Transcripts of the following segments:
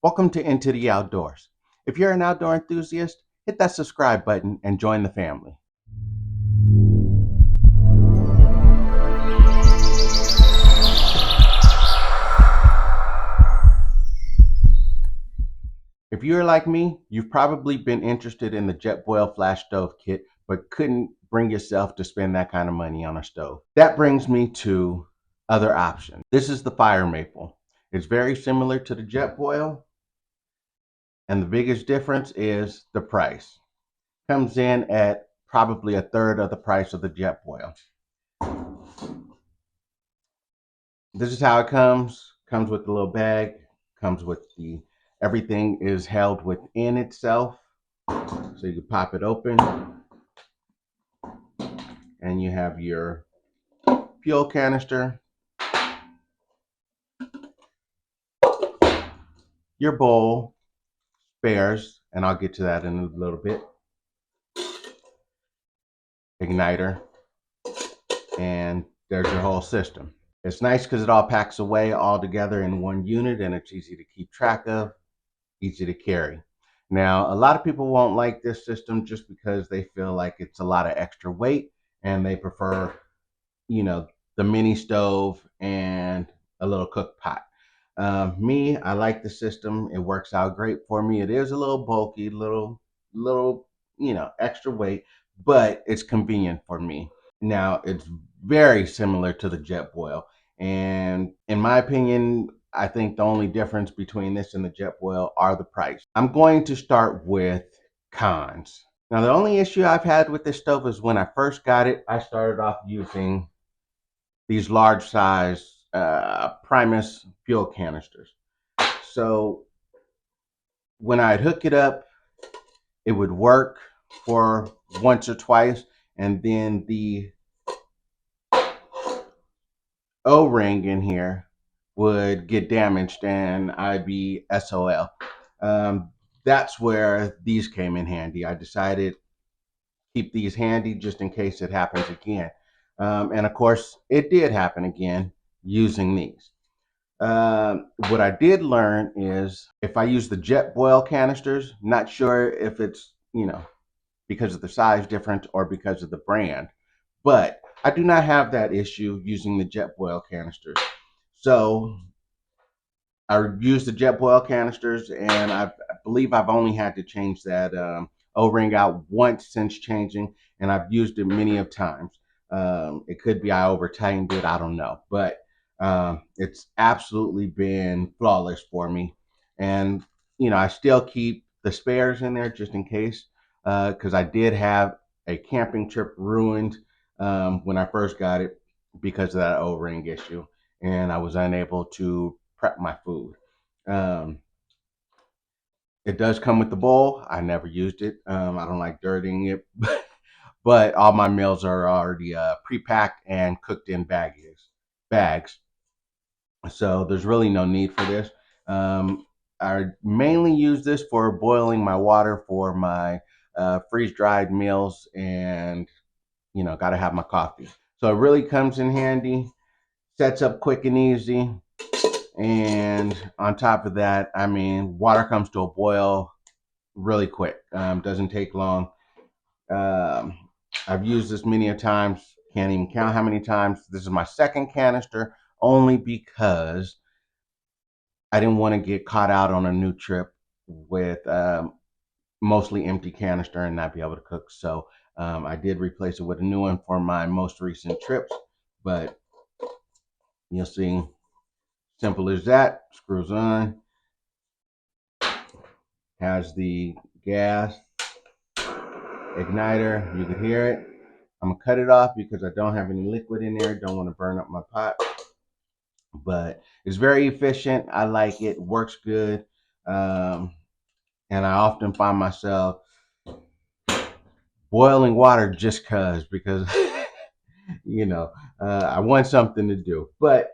Welcome to Into the Outdoors. If you're an outdoor enthusiast, hit that subscribe button and join the family. If you're like me, you've probably been interested in the Jetboil flash stove kit, but couldn't bring yourself to spend that kind of money on a stove. That brings me to other options. This is the Fire Maple. It's very similar to the Jetboil, and the biggest difference is the price. Comes in at probably a third of the price of the Jetboil. This is how it comes. Comes with the little bag. Comes with the everything is held within itself. So you can pop it open, and you have your fuel canister, your bowl, spares, and I'll get to that in a little bit. Igniter, and there's your whole system. It's nice because it all packs away all together in one unit, and it's easy to keep track of, easy to carry. Now, a lot of people won't like this system just because they feel like it's a lot of extra weight and they prefer, the mini stove and a little cook pot. Me, I like the system. It works out great for me. It is a little bulky, little, extra weight, but it's convenient for me. Now, it's very similar to the Jetboil. And in my opinion, I think the only difference between this and the Jetboil are the price. I'm going to start with cons. Now, the only issue I've had with this stove is when I first got it, I started off using these large size Primus fuel canisters. So when I'd hook it up, it would work for once or twice, and then the O-ring in here would get damaged and I'd be SOL. That's where these came in handy. I decided keep these handy just in case it happens again. And of course, it did happen again using these. What I did learn is if I use the Jetboil canisters, not sure if it's, because of the size difference or because of the brand, but I do not have that issue using the Jetboil canisters. So I used the Jetboil canisters, and I believe I've only had to change that O-ring out once since changing, and I've used it many of times. It could be I over tightened it, I don't know, but it's absolutely been flawless for me. And I still keep the spares in there just in case, because I did have a camping trip ruined when I first got it because of that O-ring issue, and I was unable to prep my food. Um, it does come with the bowl. I never used it. I don't like dirtying it, but all my meals are already pre-packed and cooked in bags. So there's really no need for this. I mainly use this for boiling my water for my freeze-dried meals, and got to have my coffee. So it really comes in handy. Sets up quick and easy. And on top of that, I mean, water comes to a boil really quick. Doesn't take long. Um, I've used this many a times. Can't even count how many times. This is my second canister, only because I didn't want to get caught out on a new trip with mostly empty canister and not be able to cook. So I did replace it with a new one for my most recent trips. But you'll see, simple as that. Screws on. Has the gas igniter. You can hear it. I'm gonna cut it off because I don't have any liquid in there. Don't want to burn up my pot. But it's very efficient. I like it. Works good. And I often find myself boiling water just because I want something to do. But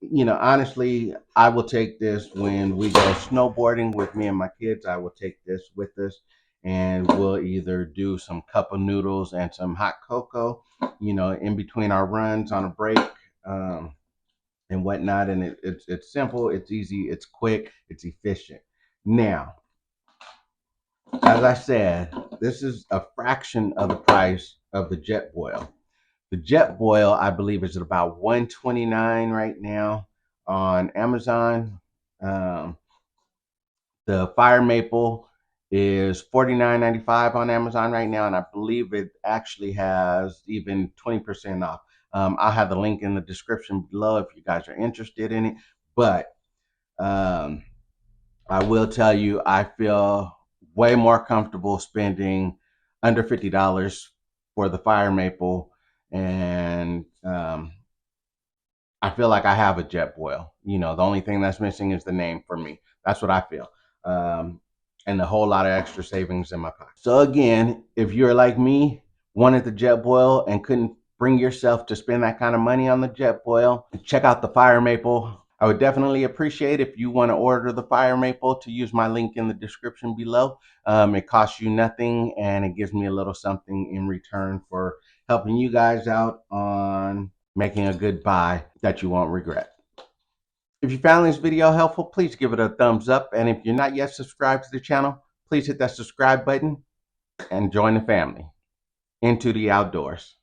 honestly, I will take this when we go snowboarding with me and my kids. I will take this with us, and we'll either do some cup of noodles and some hot cocoa, in between our runs on a break, and whatnot. And it's simple, it's easy, it's quick, it's efficient. Now, as I said, this is a fraction of the price of the Jetboil. The Jetboil, I believe, is at about $129 right now on Amazon. Um, the Fire Maple is $49.95 on Amazon right now, and I believe it actually has even 20% off. I'll have the link in the description below if you guys are interested in it. But um, I will tell you, I feel way more comfortable spending under $50 for the Fire Maple, and I feel like I have a Jetboil. You know, the only thing that's missing is the name for me. That's what I feel. Um, and a whole lot of extra savings in my pocket. So again, if you're like me, wanted the Jetboil and couldn't bring yourself to spend that kind of money on the Jetboil, check out the Fire Maple. I would definitely appreciate if you want to order the Fire Maple to use my link in the description below. It costs you nothing and it gives me a little something in return for helping you guys out on making a good buy that you won't regret. If you found this video helpful, please give it a thumbs up. And if you're not yet subscribed to the channel, please hit that subscribe button and join the family. Into the outdoors.